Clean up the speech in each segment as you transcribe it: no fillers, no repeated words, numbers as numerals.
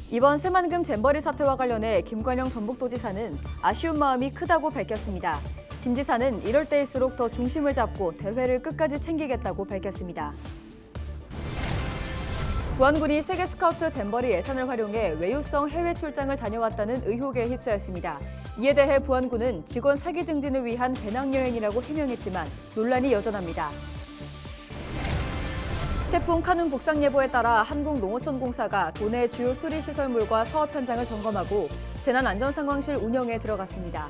이번 새만금 잼버리 사태와 관련해 김관영 전북도지사는 아쉬운 마음이 크다고 밝혔습니다. 김 지사는 이럴 때일수록 더 중심을 잡고 대회를 끝까지 챙기겠다고 밝혔습니다. 부안군이 세계 스카우트 잼버리 예산을 활용해 외유성 해외 출장을 다녀왔다는 의혹에 휩싸였습니다. 이에 대해 부안군은 직원 사기 증진을 위한 배낭여행이라고 해명했지만 논란이 여전합니다. 태풍 카눈 북상 예보에 따라 한국농어촌공사가 도내 주요 수리시설물과 사업 현장을 점검하고 재난안전상황실 운영에 들어갔습니다.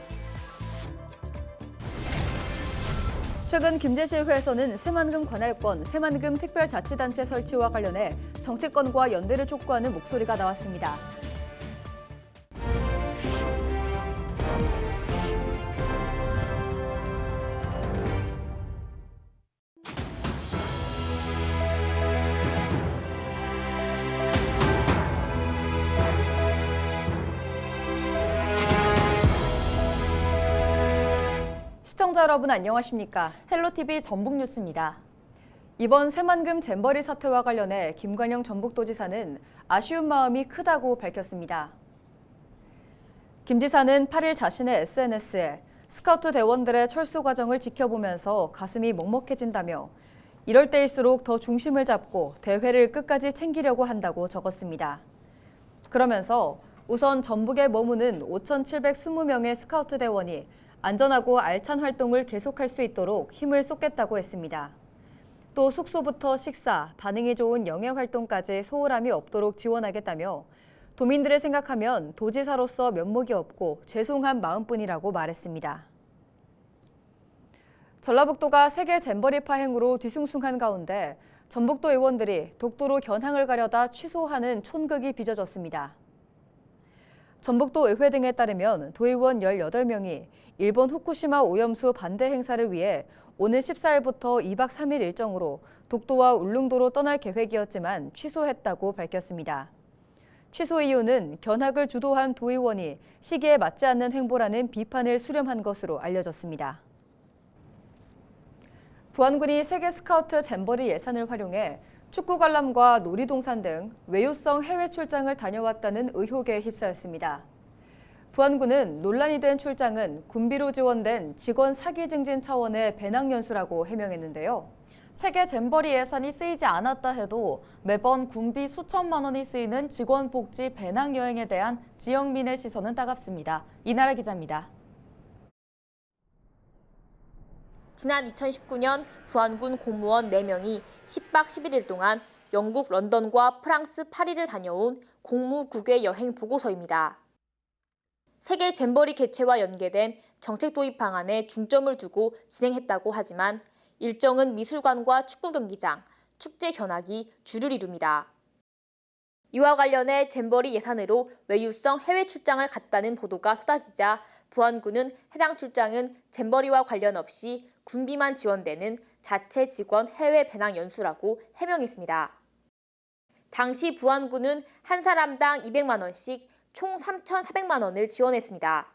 최근 김제시의회에서는 새만금 관할권, 새만금 특별자치단체 설치와 관련해 정치권과 연대를 촉구하는 목소리가 나왔습니다. 시청자 여러분 안녕하십니까? 헬로TV 전북뉴스입니다. 이번 새만금 잼버리 사태와 관련해 김관영 전북도지사는 아쉬운 마음이 크다고 밝혔습니다. 김 지사는 8일 자신의 SNS에 스카우트 대원들의 철수 과정을 지켜보면서 가슴이 먹먹해진다며 이럴 때일수록 더 중심을 잡고 대회를 끝까지 챙기려고 한다고 적었습니다. 그러면서 우선 전북에 머무는 5,720명의 스카우트 대원이 안전하고 알찬 활동을 계속할 수 있도록 힘을 쏟겠다고 했습니다. 또 숙소부터 식사, 반응이 좋은 영예 활동까지 소홀함이 없도록 지원하겠다며 도민들을 생각하면 도지사로서 면목이 없고 죄송한 마음뿐이라고 말했습니다. 전라북도가 세계 잼버리 파행으로 뒤숭숭한 가운데 전북도 의원들이 독도로 견항을 가려다 취소하는 촌극이 빚어졌습니다. 전북도 의회 등에 따르면 도의원 18명이 일본 후쿠시마 오염수 반대 행사를 위해 오는 14일부터 2박 3일 일정으로 독도와 울릉도로 떠날 계획이었지만 취소했다고 밝혔습니다. 취소 이유는 견학을 주도한 도의원이 시기에 맞지 않는 행보라는 비판을 수렴한 것으로 알려졌습니다. 부안군이 세계 스카우트 잼버리 예산을 활용해 축구 관람과 놀이동산 등 외유성 해외 출장을 다녀왔다는 의혹에 휩싸였습니다. 부안군은 논란이 된 출장은 군비로 지원된 직원 사기 증진 차원의 배낭연수라고 해명했는데요. 세계 잼버리 예산이 쓰이지 않았다 해도 매번 군비 수천만 원이 쓰이는 직원 복지 배낭 여행에 대한 지역민의 시선은 따갑습니다. 이나라 기자입니다. 지난 2019년 부안군 공무원 4명이 10박 11일 동안 영국 런던과 프랑스 파리를 다녀온 공무국외 여행 보고서입니다. 세계 잼버리 개최와 연계된 정책 도입 방안에 중점을 두고 진행했다고 하지만 일정은 미술관과 축구 경기장, 축제 견학이 주를 이룹니다. 이와 관련해 잼버리 예산으로 외유성 해외 출장을 갔다는 보도가 쏟아지자 부안군은 해당 출장은 잼버리와 관련 없이 군비만 지원되는 자체 직원 해외 배낭 연수라고 해명했습니다. 당시 부안군은 한 사람당 200만 원씩 총 3,400만 원을 지원했습니다.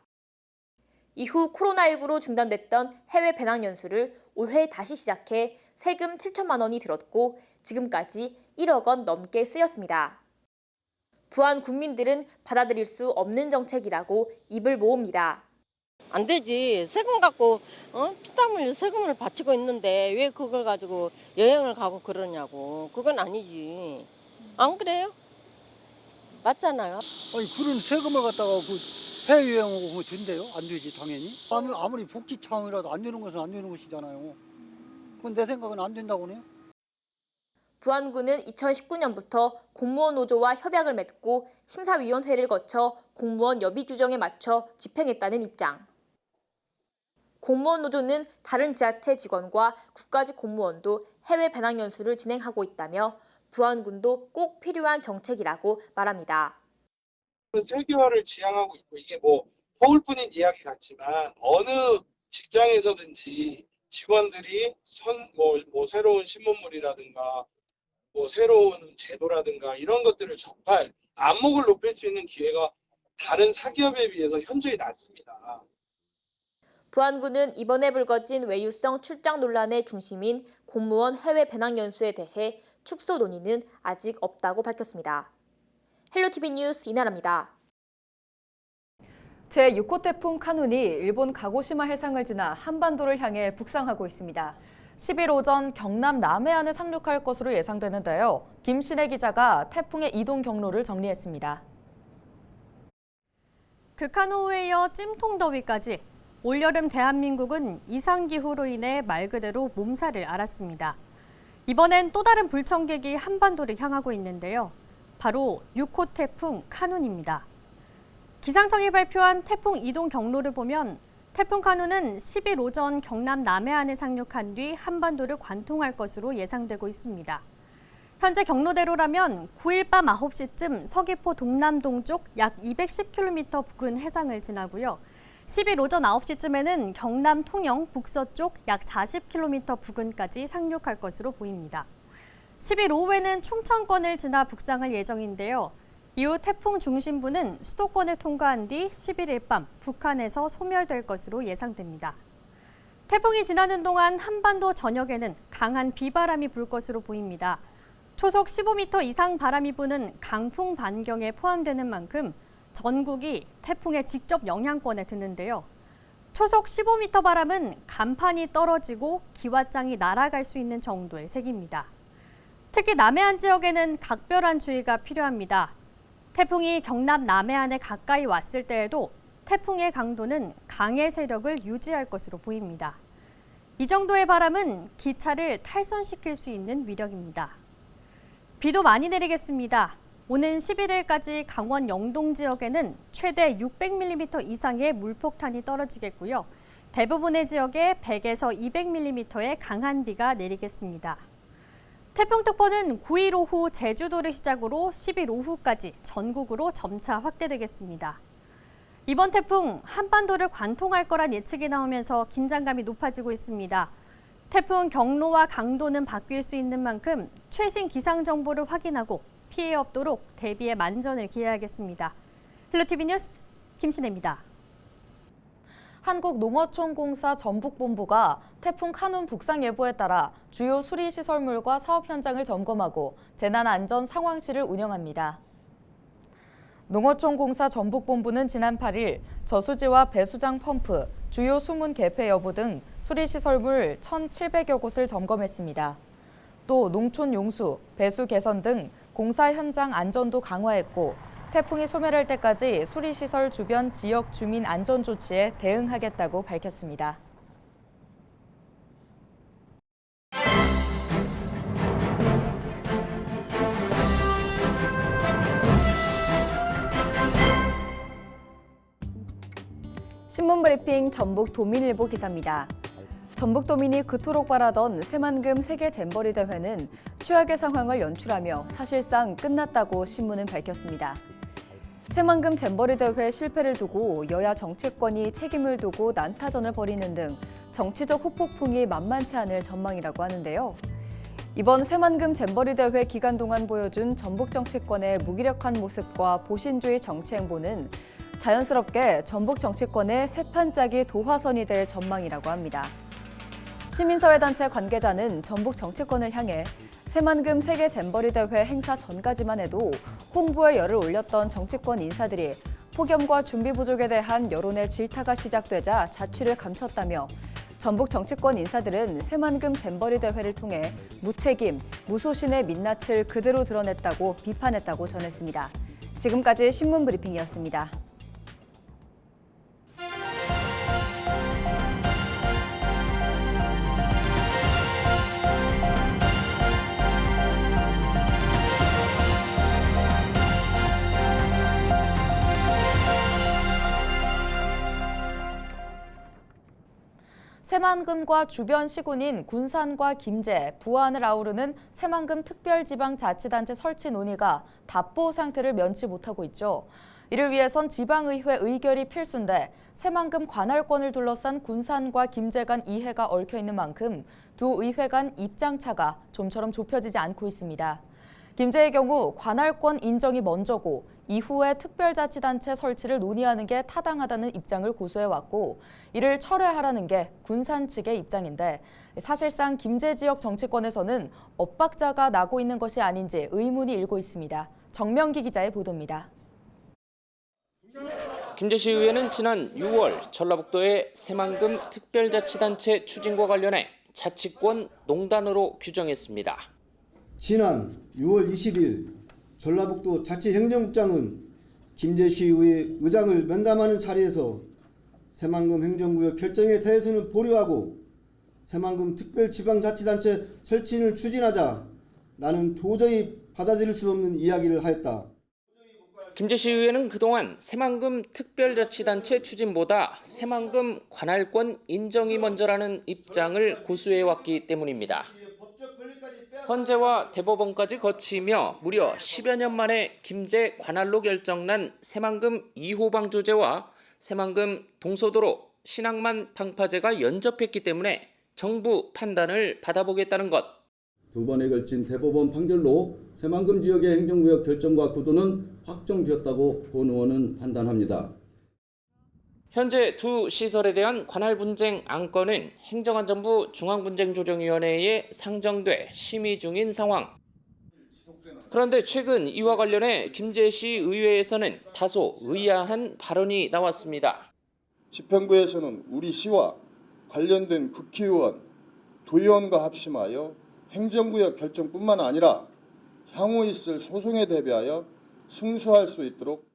이후 코로나19로 중단됐던 해외 배낭 연수를 올해 다시 시작해 세금 7천만 원이 들었고 지금까지 1억 원 넘게 쓰였습니다. 부안 군민들은 받아들일 수 없는 정책이라고 입을 모읍니다. 안 되지. 세금 갖고 피땀 흘려 세금을 바치고 있는데 왜 그걸 가지고 여행을 가고 그러냐고. 그건 아니지. 안 그래요? 맞잖아요. 아니 그런 세금을 갖다가 해외여행 오고 된대요? 안 되지 당연히. 아무리 복지 차원이라도 안 되는 것은 안 되는 것이잖아요. 그건 내 생각은 안 된다고 해요. 부안군은 2019년부터 공무원 노조와 협약을 맺고 심사위원회를 거쳐 공무원 여비 규정에 맞춰 집행했다는 입장. 공무원 노조는 다른 지자체 직원과 국가직 공무원도 해외 배낭 연수를 진행하고 있다며 부안군도 꼭 필요한 정책이라고 말합니다. 세계화를 지향하고 있고 이게 뭐 허울뿐인 이야기 같지만 어느 직장에서든지 직원들이 새로운 신문물이라든가 뭐 새로운 제도라든가 이런 것들을 접할 안목을 높일 수 있는 기회가 다른 사기업에 비해서 현저히 낮습니다. 부안군은 이번에 불거진 외유성 출장 논란의 중심인 공무원 해외 배낭 연수에 대해 축소 논의는 아직 없다고 밝혔습니다. 헬로티비 뉴스 이나라입니다. 제6호 태풍 카눈이 일본 가고시마 해상을 지나 한반도를 향해 북상하고 있습니다. 10일 오전 경남 남해안에 상륙할 것으로 예상되는데요. 김신혜 기자가 태풍의 이동 경로를 정리했습니다. 극한호우에 이어 찜통더위까지 올여름 대한민국은 이상기후로 인해 말 그대로 몸살을 앓았습니다. 이번엔 또 다른 불청객이 한반도를 향하고 있는데요. 바로 6호 태풍 카눈입니다. 기상청이 발표한 태풍 이동 경로를 보면 태풍 카눈은 10일 오전 경남 남해안에 상륙한 뒤 한반도를 관통할 것으로 예상되고 있습니다. 현재 경로대로라면 9일 밤 9시쯤 서귀포 동남동쪽 약 210km 부근 해상을 지나고요. 10일 오전 9시쯤에는 경남 통영 북서쪽 약 40km 부근까지 상륙할 것으로 보입니다. 10일 오후에는 충청권을 지나 북상할 예정인데요. 이후 태풍 중심부는 수도권을 통과한 뒤 11일 밤 북한에서 소멸될 것으로 예상됩니다. 태풍이 지나는 동안 한반도 전역에는 강한 비바람이 불 것으로 보입니다. 초속 15m 이상 바람이 부는 강풍 반경에 포함되는 만큼 전국이 태풍의 직접 영향권에 드는데요. 초속 15m 바람은 간판이 떨어지고 기왓장이 날아갈 수 있는 정도의 색입니다. 특히 남해안 지역에는 각별한 주의가 필요합니다. 태풍이 경남 남해안에 가까이 왔을 때에도 태풍의 강도는 강의 세력을 유지할 것으로 보입니다. 이 정도의 바람은 기차를 탈선시킬 수 있는 위력입니다. 비도 많이 내리겠습니다. 오는 11일까지 강원 영동 지역에는 최대 600mm 이상의 물폭탄이 떨어지겠고요. 대부분의 지역에 100에서 200mm의 강한 비가 내리겠습니다. 태풍특보는 9일 오후 제주도를 시작으로 10일 오후까지 전국으로 점차 확대되겠습니다. 이번 태풍 한반도를 관통할 거란 예측이 나오면서 긴장감이 높아지고 있습니다. 태풍 경로와 강도는 바뀔 수 있는 만큼 최신 기상 정보를 확인하고 피해 없도록 대비에 만전을 기해야겠습니다. 헬로티비 뉴스 김신혜입니다. 한국농어촌공사 전북본부가 태풍 카눈 북상 예보에 따라 주요 수리시설물과 사업 현장을 점검하고 재난안전 상황실을 운영합니다. 농어촌공사 전북본부는 지난 8일 저수지와 배수장 펌프, 주요 수문 개폐 여부 등 수리시설물 1,700여 곳을 점검했습니다. 또 농촌 용수, 배수 개선 등 공사 현장 안전도 강화했고 태풍이 소멸할 때까지 수리시설 주변 지역 주민 안전 조치에 대응하겠다고 밝혔습니다. 신문브리핑 전북도민일보 기사입니다. 전북도민이 그토록 바라던 새만금 세계 잼버리 대회는 최악의 상황을 연출하며 사실상 끝났다고 신문은 밝혔습니다. 새만금 잼버리 대회 실패를 두고 여야 정치권이 책임을 두고 난타전을 벌이는 등 정치적 후폭풍이 만만치 않을 전망이라고 하는데요. 이번 새만금 잼버리 대회 기간 동안 보여준 전북 정치권의 무기력한 모습과 보신주의 정치 행보는 자연스럽게 전북 정치권의 세판짜기 도화선이 될 전망이라고 합니다. 시민사회단체 관계자는 전북 정치권을 향해 새만금 세계 잼버리 대회 행사 전까지만 해도 홍보에 열을 올렸던 정치권 인사들이 폭염과 준비 부족에 대한 여론의 질타가 시작되자 자취를 감췄다며 전북 정치권 인사들은 새만금 잼버리 대회를 통해 무책임, 무소신의 민낯을 그대로 드러냈다고 비판했다고 전했습니다. 지금까지 신문브리핑이었습니다. 새만금과 주변 시군인 군산과 김제, 부안을 아우르는 새만금 특별지방자치단체 설치 논의가 답보 상태를 면치 못하고 있죠. 이를 위해선 지방의회 의결이 필수인데 새만금 관할권을 둘러싼 군산과 김제 간 이해가 얽혀 있는 만큼 두 의회 간 입장차가 좀처럼 좁혀지지 않고 있습니다. 김제의 경우 관할권 인정이 먼저고 이후에 특별자치단체 설치를 논의하는 게 타당하다는 입장을 고수해왔고 이를 철회하라는 게 군산 측의 입장인데 사실상 김제 지역 정치권에서는 엇박자가 나고 있는 것이 아닌지 의문이 일고 있습니다. 정명기 기자의 보도입니다. 김제시의회는 지난 6월 전라북도의 새만금 특별자치단체 추진과 관련해 자치권 농단으로 규정했습니다. 지난 6월 20일 전라북도 자치행정국장은 김제시의회 의장을 면담하는 자리에서 새만금 행정구역 결정에 대해서는 보류하고 새만금 특별지방자치단체 설치를 추진하자라는 도저히 받아들일 수 없는 이야기를 하였다. 김제시의회는 그동안 새만금 특별자치단체 추진보다 새만금 관할권 인정이 먼저라는 입장을 고수해왔기 때문입니다. 헌재와 대법원까지 거치며 무려 10여 년 만에 김제 관할로 결정난 새만금 2호 방조제와 새만금 동서도로 신항만 방파제가 연접했기 때문에 정부 판단을 받아보겠다는 것. 두 번에 걸친 대법원 판결로 새만금 지역의 행정구역 결정과 구도는 확정되었다고 본 의원은 판단합니다. 현재 두 시설에 대한 관할 분쟁 안건은 행정안전부 중앙분쟁조정위원회에 상정돼 심의 중인 상황. 그런데 최근 이와 관련해 김제시 의회에서는 다소 의아한 발언이 나왔습니다. 집행부에서는 우리 시와 관련된 국회의원, 도의원과 합심하여 행정구역 결정뿐만 아니라 향후 있을 소송에 대비하여 승소할 수 있도록.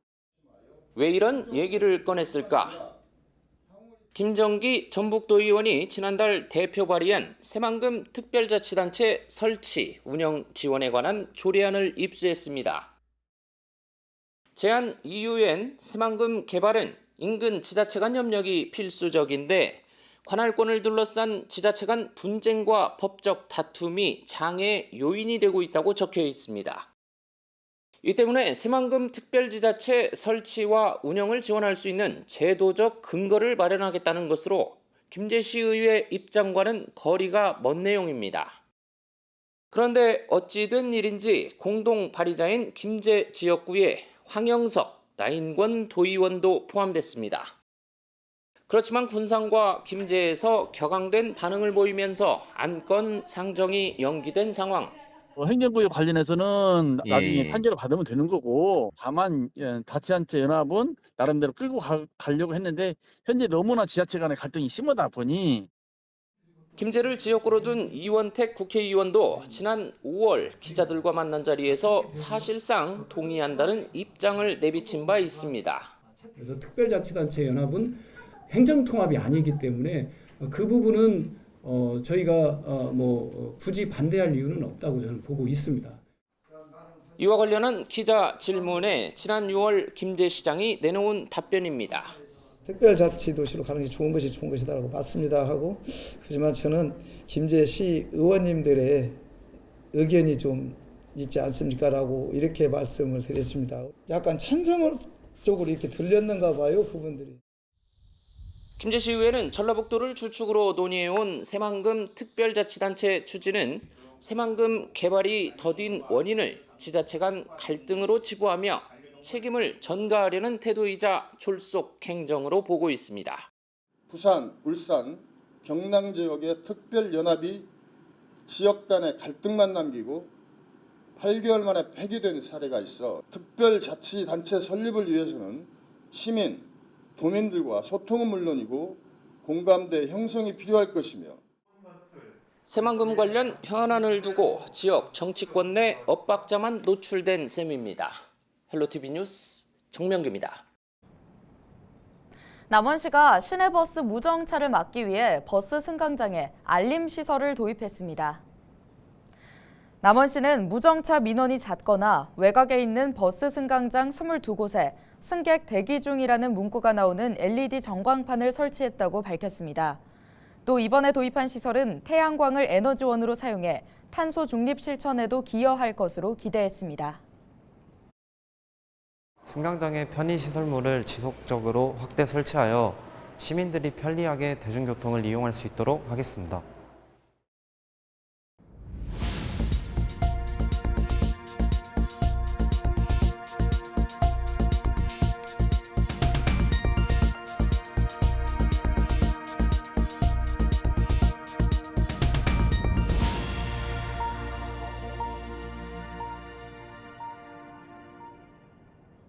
왜 이런 얘기를 꺼냈을까? 김정기 전북도의원이 지난달 대표 발의한 새만금 특별자치단체 설치, 운영 지원에 관한 조례안을 입수했습니다. 제안 이유엔 새만금 개발은 인근 지자체 간 협력이 필수적인데 관할권을 둘러싼 지자체 간 분쟁과 법적 다툼이 장애 요인이 되고 있다고 적혀 있습니다. 이 때문에 새만금 특별지자체 설치와 운영을 지원할 수 있는 제도적 근거를 마련하겠다는 것으로 김제시의회 입장과는 거리가 먼 내용입니다. 그런데 어찌 된 일인지 공동 발의자인 김제 지역구에 황영석, 나인권 도의원도 포함됐습니다. 그렇지만 군산과 김제에서 격앙된 반응을 보이면서 안건 상정이 연기된 상황. 행정구역 관련해서는 나중에 판결을 받으면 되는 거고, 다만 자치단체 연합은 나름대로 끌고 가려고 했는데 현재 너무나 지자체 간의 갈등이 심하다 보니. 김제를 지역구로 둔 이원택 국회의원도 지난 5월 기자들과 만난 자리에서 사실상 동의한다는 입장을 내비친 바 있습니다. 그래서 특별자치단체 연합은 행정통합이 아니기 때문에 그 부분은 저희가 굳이 반대할 이유는 없다고 저는 보고 있습니다. 이와 관련한 기자 질문에 지난 6월 김제시장이 내놓은 답변입니다. 특별자치도시로 가는 게 좋은 것이다라고 맞습니다 하고, 하지만 저는 김제시 의원님들의 의견이 좀 있지 않습니까라고 이렇게 말씀을 드렸습니다. 약간 찬성 쪽으로 이렇게 들렸는가 봐요, 그분들이. 김제시의회는 전라북도를 주축으로 논의해온 새만금 특별자치단체 추진은 새만금 개발이 더딘 원인을 지자체 간 갈등으로 치부하며 책임을 전가하려는 태도이자 졸속 행정으로 보고 있습니다. 부산, 울산, 경남 지역의 특별연합이 지역 간의 갈등만 남기고 8개월 만에 폐기된 사례가 있어 특별자치단체 설립을 위해서는 시민, 도민들과 소통은 물론이고 공감대 형성이 필요할 것이며, 새만금 관련 현안을 두고 지역 정치권 내 엇박자만 노출된 셈입니다. 헬로티비 뉴스 정명규입니다. 남원시가 시내버스 무정차를 막기 위해 버스 승강장에 알림 시설을 도입했습니다. 남원시는 무정차 민원이 잦거나 외곽에 있는 버스 승강장 22곳에 승객 대기 중이라는 문구가 나오는 LED 전광판을 설치했다고 밝혔습니다. 또 이번에 도입한 시설은 태양광을 에너지원으로 사용해 탄소 중립 실천에도 기여할 것으로 기대했습니다. 승강장의 편의시설물을 지속적으로 확대 설치하여 시민들이 편리하게 대중교통을 이용할 수 있도록 하겠습니다.